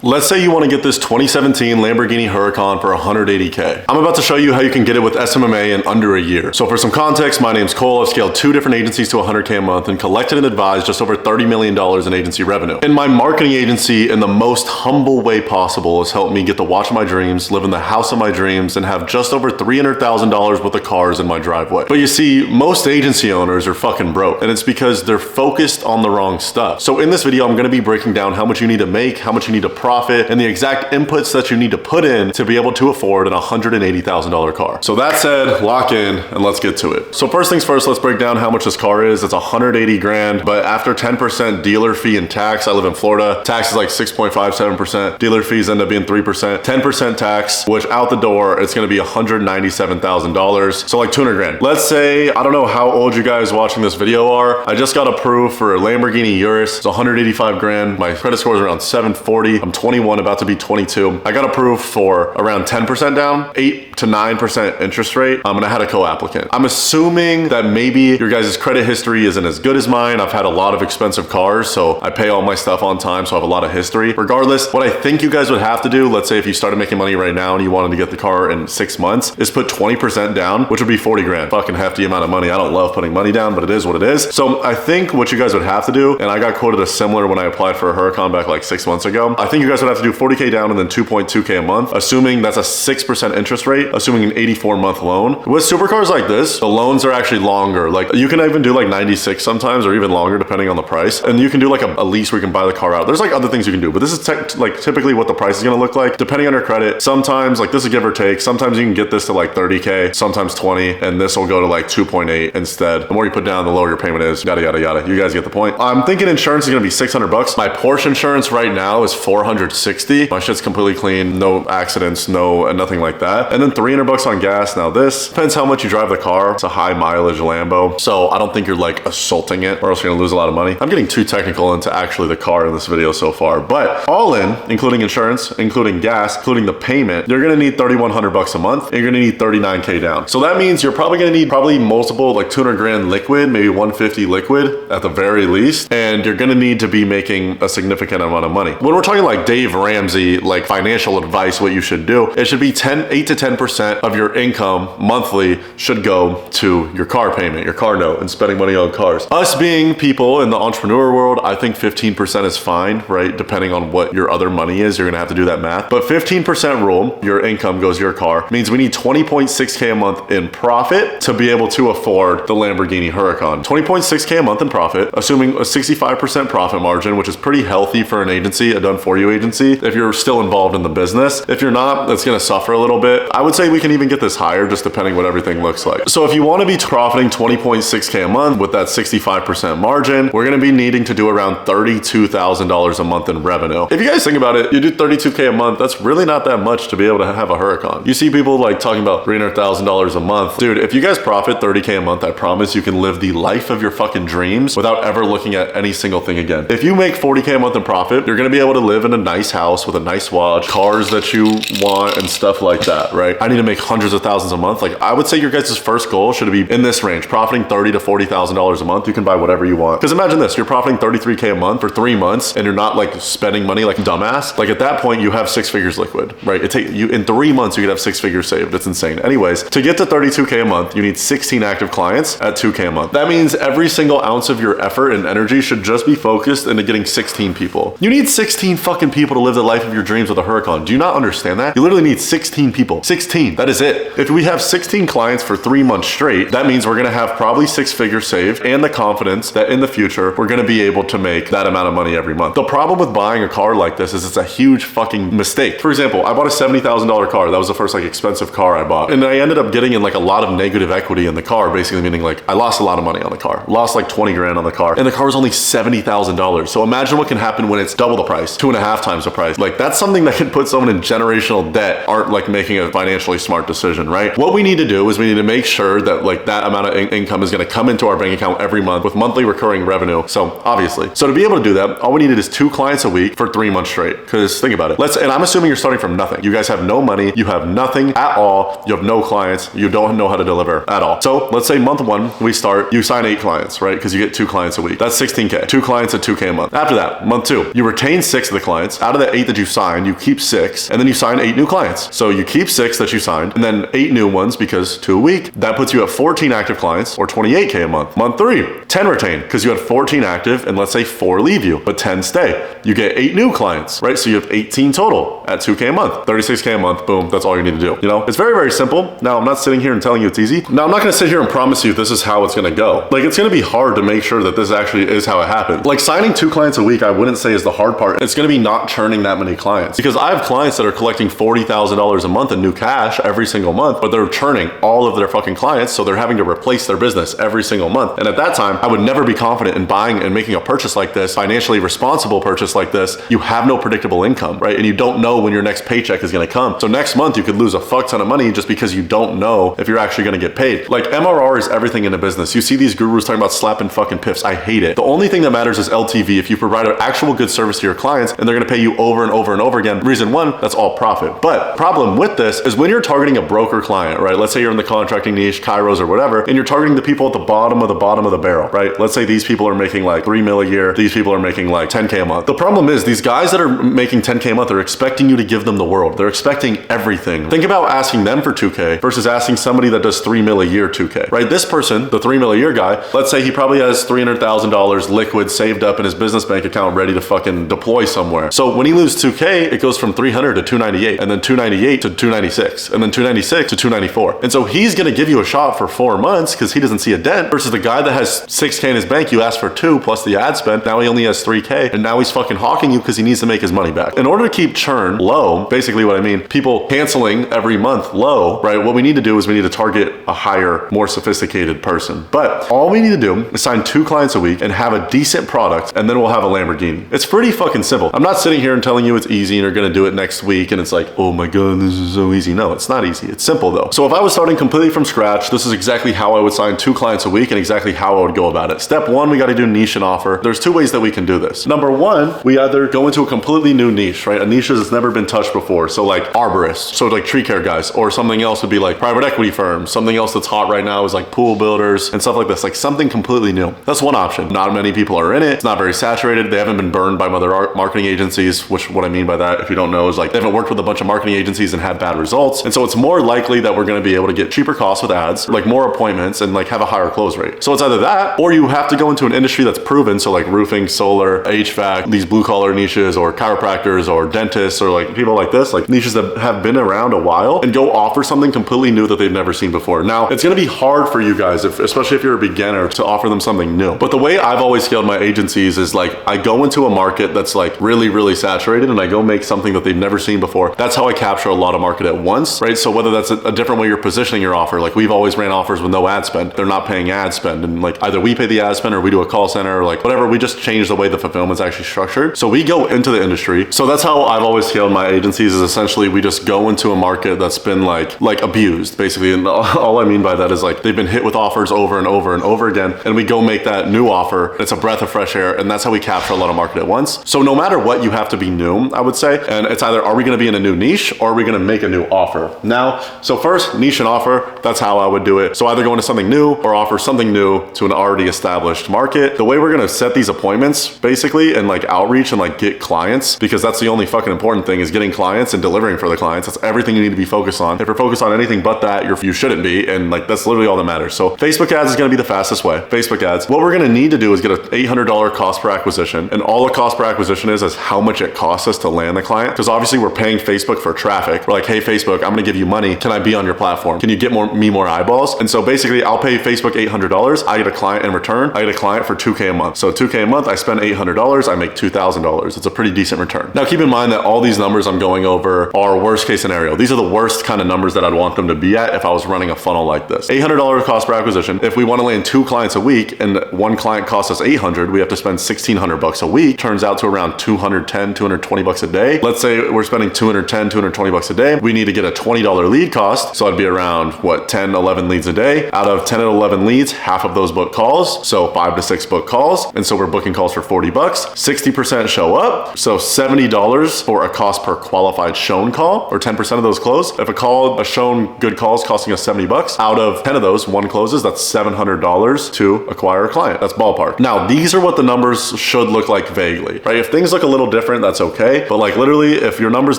Let's say you want to get this 2017 Lamborghini Huracan for 180K. I'm about to show you how you can get it with SMMA in under a year. So for some context, my name's Cole. I've scaled 2 different agencies to 100K a month and collected and advised just over $30 million in agency revenue. And my marketing agency, in the most humble way possible, has helped me get the watch of my dreams, live in the house of my dreams, and have just over $300,000 worth of cars in my driveway. But you see, most agency owners are fucking broke, and it's because they're focused on the wrong stuff. So in this video, I'm going to be breaking down how much you need to make, how much you need to profit, and the exact inputs that you need to put in to be able to afford an $180,000 car. So that said, lock in and let's get to it. So first things first, let's break down how much this car is. It's 180 grand, but after 10% dealer fee and tax, I live in Florida, tax is like 6.57%, dealer fees end up being 3%, 10% tax, which out the door, it's gonna be $197,000. So like 200 grand. Let's say, I don't know how old you guys watching this video are. I just got approved for a Lamborghini Urus. It's 185 grand. My credit score is around 740. I'm 21, about to be 22. I got approved for around 10% down, 8 to 9% interest rate. And I had a co-applicant. I'm assuming that maybe your guys' credit history isn't as good as mine. I've had a lot of expensive cars, so I pay all my stuff on time, so I have a lot of history. Regardless, what I think you guys would have to do, let's say if you started making money right now and you wanted to get the car in 6 months, is put 20% down, which would be 40 grand. Fucking hefty amount of money. I don't love putting money down, but it is what it is. So I think what you guys would have to do, and I got quoted a similar when I applied for a Huracan back like 6 months ago. I think you guys would have to do 40K down and then 2.2K a month, assuming that's a 6% interest rate, assuming an 84-month loan. With supercars like this, the loans are actually longer. Like you can even do like 96 sometimes or even longer depending on the price. And you can do like a lease where you can buy the car out. There's like other things you can do, but this is like typically what the price is gonna look like depending on your credit. Sometimes like this is give or take. Sometimes you can get this to like 30K, sometimes 20, and this will go to like 2.8 instead. The more you put down, the lower your payment is, yada, yada, yada. You guys get the point. I'm thinking insurance is gonna be 600 bucks. My Porsche insurance right now is 460. My shit's completely clean, no accidents, nothing like that. And then 300 bucks on gas. Now this depends how much you drive the car. It's a high mileage Lambo, so I don't think you're like assaulting it or else you're gonna lose a lot of money. I'm getting too technical into actually the car in this video so far, but all in, including insurance, including gas, including the payment, you're gonna need 3,100 bucks a month and you're gonna need 39K down. So that means you're probably gonna need multiple like 200 grand liquid, maybe 150 liquid at the very least, and you're gonna need to be making a significant amount of money. When we're talking like Dave Ramsey, like financial advice, what you should do, it should be 8 to 10% of your income monthly should go to your car payment, your car note, and spending money on cars. Us being people in the entrepreneur world, I think 15% is fine, right? Depending on what your other money is, you're gonna have to do that math. But 15% rule, your income goes to your car, means we need 20.6K a month in profit to be able to afford the Lamborghini Huracan. 20.6K a month in profit, assuming a 65% profit margin, which is pretty healthy for an agency, a done-for-you agency, if you're still involved in the business. If you're not, it's gonna suffer a little bit. I would say we can even get this higher just depending what everything looks like. So if you wanna be profiting 20.6K a month with that 65% margin, we're gonna be needing to do around $32,000 a month in revenue. If you guys think about it, you do 32K a month, that's really not that much to be able to have a Huracan. You see people like talking about $300,000 a month. Dude, if you guys profit 30K a month, I promise you can live the life of your fucking dreams without ever looking at any single thing again. If you make 40K a month in profit, you're gonna be able to live in a nice house with a nice watch, cars that you want and stuff like that, right? I need to make hundreds of thousands a month. Like I would say your guys' first goal should be in this range, profiting $30,000 to $40,000 a month. You can buy whatever you want. Because imagine this, you're profiting 33K a month for 3 months and you're not like spending money like a dumbass. Like at that point you have 6 figures liquid, right? It take you in 3 months you could have 6 figures saved. It's insane. Anyways, to get to 32K a month, you need 16 active clients at 2K a month. That means every single ounce of your effort and energy should just be focused into getting 16 people. You need 16 fucking people to live the life of your dreams with a Huracan. Do you not understand that? You literally need 16 people. 16. That is it. If we have 16 clients for 3 months straight, that means we're gonna have probably 6 figures saved and the confidence that in the future, we're gonna be able to make that amount of money every month. The problem with buying a car like this is it's a huge fucking mistake. For example, I bought a $70,000 car. That was the first like expensive car I bought. And I ended up getting in like a lot of negative equity in the car, basically meaning like I lost a lot of money on the car. Lost like 20 grand on the car. And the car was only $70,000. So imagine what can happen when it's double the price, 2.5 times the price. Like that's something that can put someone in generational debt aren't like making a financially smart decision, right? What we need to do is we need to make sure that like that amount of income is gonna come into our bank account every month with monthly recurring revenue. So obviously, so to be able to do that, all we needed is 2 clients a week for 3 months straight. Cause think about it. And I'm assuming you're starting from nothing. You guys have no money, you have nothing at all, you have no clients, you don't know how to deliver at all. So let's say month 1, we start, you sign 8 clients, right? Cause you get 2 clients a week. That's 16K, 2 clients at 2K a month. After that, month 2, you retain 6 of the clients. clients. Out of the 8 that you signed, you keep 6, and then you sign 8 new clients. So you keep 6 that you signed, and then 8 new ones because 2 a week. That puts you at 14 active clients, or 28K a month. Month 3, 10 retain, because you had 14 active, and let's say 4 leave you, but 10 stay. You get 8 new clients, right? So you have 18 total at 2K a month, 36K a month, boom, that's all you need to do. You know, it's very, very simple. Now, I'm not sitting here and telling you it's easy. Now, I'm not gonna sit here and promise you this is how it's gonna go. Like, it's gonna be hard to make sure that this actually is how it happens. Like, signing 2 clients a week, I wouldn't say is the hard part. It's gonna be not churning that many clients, because I have clients that are collecting $40,000 a month in new cash every single month, but they're churning all of their fucking clients, so they're having to replace their business every single month. And at that time, I would never be confident in buying and making a purchase like this, financially responsible purchase like this. You have no predictable income, right? And you don't know when your next paycheck is gonna come. So next month, you could lose a fuck ton of money just because you don't know if you're actually gonna get paid. Like, MRR is everything in a business. You see these gurus talking about slapping fucking piffs. I hate it. The only thing that matters is LTV. If you provide an actual good service to your clients and they're gonna pay you over and over and over again, reason one, that's all profit. But problem with this is when you're targeting a broker client, right? Let's say you're in the contracting niche, Kairos or whatever, and you're targeting the people at the bottom of the barrel, right? Let's say these people are making like 3 mil a year. These people are making like 10K a month. The problem is these guys that are making 10K a month are expecting you to give them the world. They're expecting everything. Think about asking them for 2K versus asking somebody that does 3 mil a year 2K, right? This person, the 3 mil a year guy, let's say he probably has $300,000 liquid saved up in his business bank account ready to fucking deploy somewhere. So when he loses 2K, it goes from 300 to 298, and then 298 to 296, and then 296 to 294. And so he's gonna give you a shot for 4 months because he doesn't see a dent, versus the guy that has 6K in his bank, you asked for 2 plus the ad spend, now he only has 3K, and now he's fucking hawking you because he needs to make his money back. In order to keep churn low, basically what I mean, people canceling every month low, right? What we need to do is we need to target a higher, more sophisticated person. But all we need to do is sign 2 clients a week and have a decent product, and then we'll have a Lamborghini. It's pretty fucking simple. I'm not sitting here and telling you it's easy and you're gonna do it next week and it's like, oh my God, this is so easy. No, it's not easy. It's simple though. So if I was starting completely from scratch, this is exactly how I would sign 2 clients a week and exactly how I would go about it. Step 1, we gotta do niche and offer. There's 2 ways that we can do this. Number 1, we either go into a completely new niche, right? A niche that's never been touched before. So like arborists, so like tree care guys, or something else would be like private equity firms. Something else that's hot right now is like pool builders and stuff like this, like something completely new. That's one option. Not many people are in it. It's not very saturated. They haven't been burned by other marketing agencies, which what I mean by that, if you don't know, is like they haven't worked with a bunch of marketing agencies and had bad results. And so it's more likely that we're going to be able to get cheaper costs with ads, like more appointments, and like have a higher close rate. So it's either that, or you have to go into an industry that's proven. So like roofing, solar, HVAC, these blue collar niches, or chiropractors, or dentists, or like people like this, like niches that have been around a while, and go offer something completely new that they've never seen before. Now, it's going to be hard for you guys, especially if you're a beginner, to offer them something new. But the way I've always scaled my agencies is like, I go into a market that's like really, really saturated, and I go make something that they've never seen before. That's how I capture a lot of market at once, right? So whether that's a different way you're positioning your offer, like we've always ran offers with no ad spend. They're not paying ad spend, and like either we pay the ad spend or we do a call center or like whatever. We just change the way the fulfillment's actually structured. So we go into the industry. So that's how I've always scaled my agencies, is essentially we just go into a market that's been like abused basically. And all I mean by that is like they've been hit with offers over and over and over again, and we go make that new offer. It's a breath of fresh air, and that's how we capture a lot of market at once. So no matter what, you have to be new, I would say. And it's either, are we going to be in a new niche, or are we going to make a new offer? Now, so first, niche and offer, that's how I would do it. So either go into something new or offer something new to an already established market. The way we're going to set these appointments basically, and like outreach and like get clients, because that's the only fucking important thing, is getting clients and delivering for the clients. That's everything you need to be focused on. If you're focused on anything but that, you shouldn't be. And like, that's literally all that matters. So Facebook ads is going to be the fastest way. Facebook ads. What we're going to need to do is get an $800 cost per acquisition. And all the cost per acquisition is how much it costs us to land the client. Because obviously we're paying Facebook for traffic. We're like, hey, Facebook, I'm going to give you money. Can I be on your platform? Can you get me more eyeballs? And so basically I'll pay Facebook $800. I get a client in return. I get a client for 2K a month. So 2K a month, I spend $800. I make $2,000. It's a pretty decent return. Now keep in mind that all these numbers I'm going over are worst case scenario. These are the worst kind of numbers that I'd want them to be at if I was running a funnel like this. $800 cost per acquisition. If we want to land 2 clients a week and one client costs us $800, we have to spend $1,600 a week. Turns out to around 210, 220 bucks a day. Let's say we're spending 210, 220 bucks a day. We need to get a $20 lead cost. So it'd be around what, 10, 11 leads a day. Out of 10 and 11 leads, half of those book calls. So 5 to 6 book calls. And so we're booking calls for 40 bucks. 60% show up. So $70 for a cost per qualified shown call, or 10% of those close. If a shown good call is costing us 70 bucks, out of 10 of those, 1 closes, that's $700 to acquire a client. That's ballpark. Now, these are what the numbers should look like vaguely, right? If things look a little different, that's okay. But like literally, if your numbers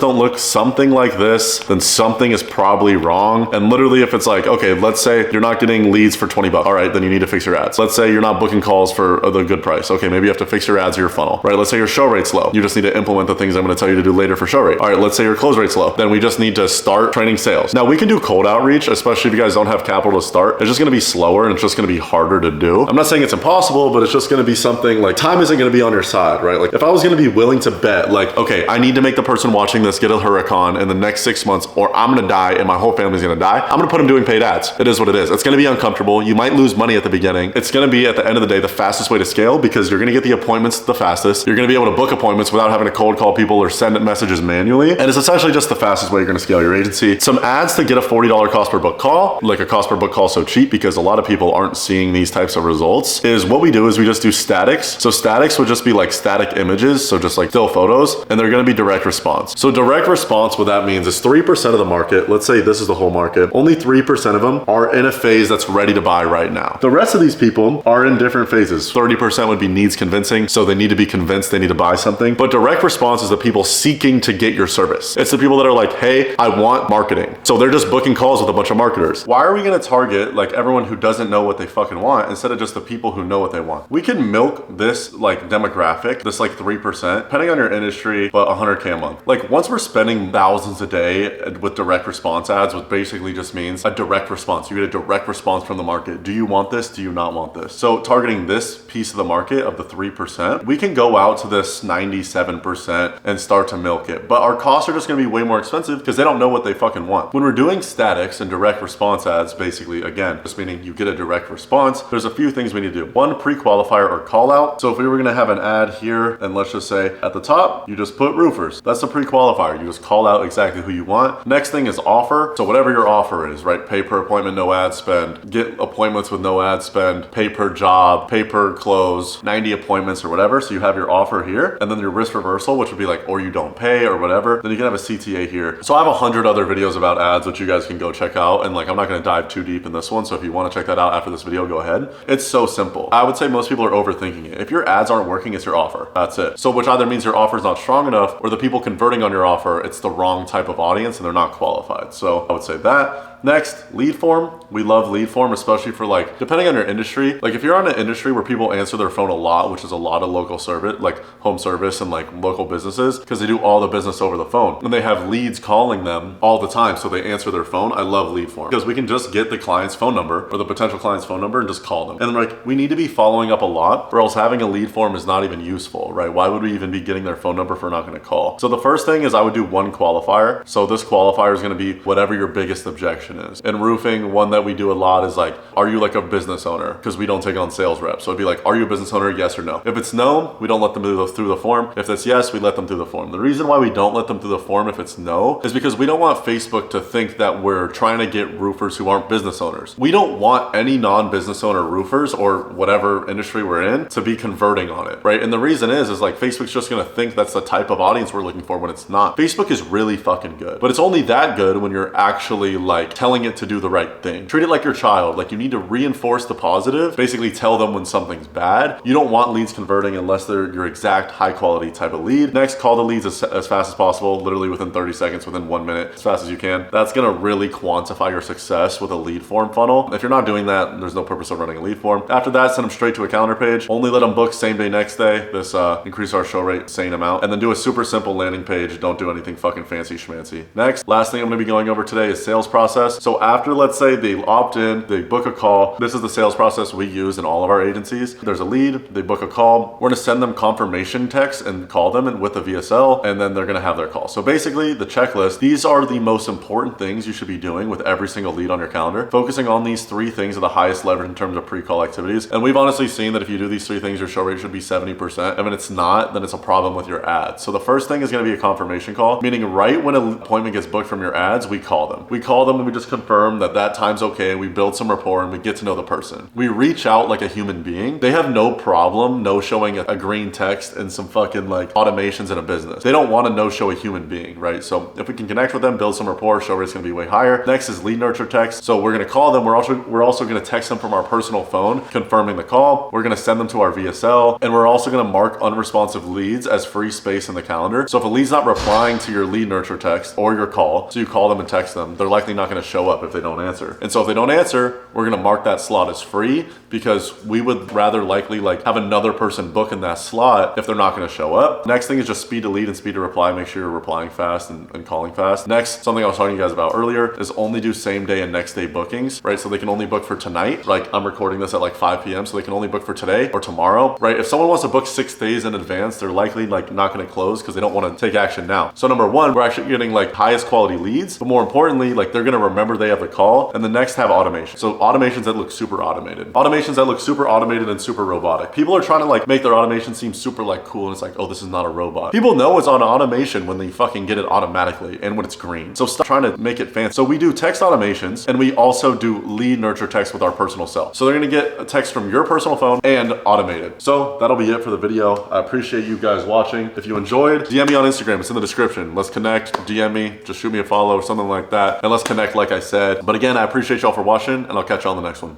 don't look something like this, then something is probably wrong. And literally if it's like, okay, let's say you're not getting leads for 20 bucks. All right, then you need to fix your ads. Let's say you're not booking calls for the good price. Okay, maybe you have to fix your ads or your funnel, right? Let's say your show rate's low. You just need to implement the things I'm going to tell you to do later for show rate. All right, let's say your close rate's low. Then we just need to start training sales. Now we can do cold outreach, especially if you guys don't have capital to start. It's just going to be slower and it's just going to be harder to do. I'm not saying it's impossible, but it's just going to be something like time isn't going to be on your side, right? Like if I was going to be willing to bet like, okay, I need to make the person watching this get a Huracan in the next 6 months or I'm going to die and my whole family's going to die. I'm going to put them doing paid ads. It is what it is. It's going to be uncomfortable. You might lose money at the beginning. It's going to be at the end of the day, the fastest way to scale because you're going to get the appointments the fastest. You're going to be able to book appointments without having to cold call people or send messages manually. And it's essentially just the fastest way you're going to scale your agency. Some ads to get a $40 cost per book call, like a cost per book call so cheap because a lot of people aren't seeing these types of results, is what we do is we just do statics. So statics would just be like static images. So just like still photos, and they're going to be direct response. So direct response, what that means is 3% of the market, let's say this is the whole market, only 3% of them are in a phase that's ready to buy right now. The rest of these people are in different phases. 30% would be needs convincing. So they need to be convinced they need to buy something. But direct response is the people seeking to get your service. It's the people that are like, hey, I want marketing. So they're just booking calls with a bunch of marketers. Why are we going to target like everyone who doesn't know what they fucking want instead of just the people who know what they want? We can milk this like demographic, this like 3%, depending on your industry, but 100K a month. Like once we're spending thousands a day with direct response ads, which basically just means a direct response. You get a direct response from the market. Do you want this? Do you not want this? So targeting this piece of the market of the 3%, we can go out to this 97% and start to milk it. But our costs are just going to be way more expensive because they don't know what they fucking want. When we're doing statics and direct response ads, basically, again, just meaning you get a direct response, there's a few things we need to do. One, pre-qualifier or call out. So if we were going to have an ad here, and let's just say at the top, you just put roofers. That's the pre-qualifier. You just call out exactly who you want. Next thing is offer. So whatever your offer is, right? Pay per appointment, no ad spend. Get appointments with no ad spend. Pay per job. Pay per close. 90 appointments or whatever. So you have your offer here. And then your risk reversal, which would be like, or you don't pay or whatever. Then you can have a CTA here. So I have 100 other videos about ads, which you guys can go check out. And like, I'm not going to dive too deep in this one. So if you want to check that out after this video, go ahead. It's so simple. I would say most people are overthinking it. If your ads aren't working, it's your offer. That's it. So which either means your offer is not strong enough or the people converting on your offer, it's the wrong type of audience and they're not qualified. So I would say that. Next, lead form. We love lead form, especially for like, depending on your industry. Like if you're on an industry where people answer their phone a lot, which is a lot of local service, like home service and like local businesses, because they do all the business over the phone and they have leads calling them all the time. So they answer their phone. I love lead form because we can just get the client's phone number or the potential client's phone number and just call them. And like, we need to be following up a lot or else having a lead form is not even useful, right? Why would we even be getting their phone number if we're not going to call? So the first thing is I would do one qualifier. So this qualifier is going to be whatever your biggest objection is. In roofing, one that we do a lot is like, are you like a business owner? Because we don't take on sales reps. So it'd be like, are you a business owner? Yes or no. If it's no, we don't let them through the form. If it's yes, we let them through the form. The reason why we don't let them through the form if it's no is because we don't want Facebook to think that we're trying to get roofers who aren't business owners. We don't want any non-business owner roofers or whatever industry we're in to be converting on it, right? And the reason is like Facebook's just gonna think that's the type of audience we're looking for when it's not. Facebook is really fucking good, but it's only that good when you're actually like telling it to do the right thing. Treat it like your child. Like you need to reinforce the positive, basically tell them when something's bad. You don't want leads converting unless they're your exact high quality type of lead. Next, call the leads as fast as possible, literally within 30 seconds, within 1 minute, as fast as you can. That's gonna really quantify your success with a lead form funnel. If you're not doing that, there's no purpose of running a lead form. After that, send them straight to a calendar page. Only let them book same day, next day. This increase our show rate same amount. And then do a super simple landing page. Don't do anything fucking fancy schmancy. Next, last thing I'm gonna be going over today is sales process. So after, let's say they opt in, they book a call. This is the sales process we use in all of our agencies. There's a lead, they book a call. We're gonna send them confirmation text and call them and with a VSL, and then they're gonna have their call. So basically the checklist, these are the most important things you should be doing with every single lead on your calendar. Focusing on these 3 things are the highest leverage in terms of pre-call activities. And we've honestly seen that if you do these 3 things, your show rate should be 70%. And when it's not, then it's a problem with your ads. So the first thing is gonna be a confirmation call, meaning right when an appointment gets booked from your ads, we call them. We call them and we just confirm that that time's okay. We build some rapport and we get to know the person. We reach out like a human being. They have no problem no showing a green text and some fucking like automations in a business. They don't want to no show a human being, right? So if we can connect with them, build some rapport, show rate's gonna be way higher. Next is lead nurture text. So we're gonna call them. We're also gonna text them from our personal phone, confirming the call. We're gonna send them to our VSL, and we're also gonna mark unresponsive leads as free space in the calendar. So if a lead's not replying to your lead nurture text or your call, so you call them and text them, they're likely not going to show up if they don't answer. And so if they don't answer, we're going to mark that slot as free because we would rather likely like have another person book in that slot if they're not going to show up. Next thing is just speed to lead and speed to reply. Make sure you're replying fast and calling fast. Next, something I was talking to you guys about earlier is only do same day and next day bookings, right? So they can only book for tonight. Like I'm recording this at like 5 p.m. so they can only book for today or tomorrow, right? If someone wants to book 6 days in advance, they're likely like not going to close because they don't want to take action now. So number one, we're actually getting like highest quality leads, but more importantly, like they're going to remember they have the call. And the next have automation. So automations that look super automated. Automations that look super automated and super robotic. People are trying to like make their automation seem super like cool and it's like, oh, this is not a robot. People know it's on automation when they fucking get it automatically and when it's green. So stop trying to make it fancy. So we do text automations and we also do lead nurture text with our personal cell. So they're going to get a text from your personal phone and automated. So that'll be it for the video. I appreciate you guys watching. If you enjoyed, DM me on Instagram. It's in the description. Let's connect. DM me. Just shoot me a follow or something like that. And let's connect like I said. But again, I appreciate y'all for watching and I'll catch y'all on the next one.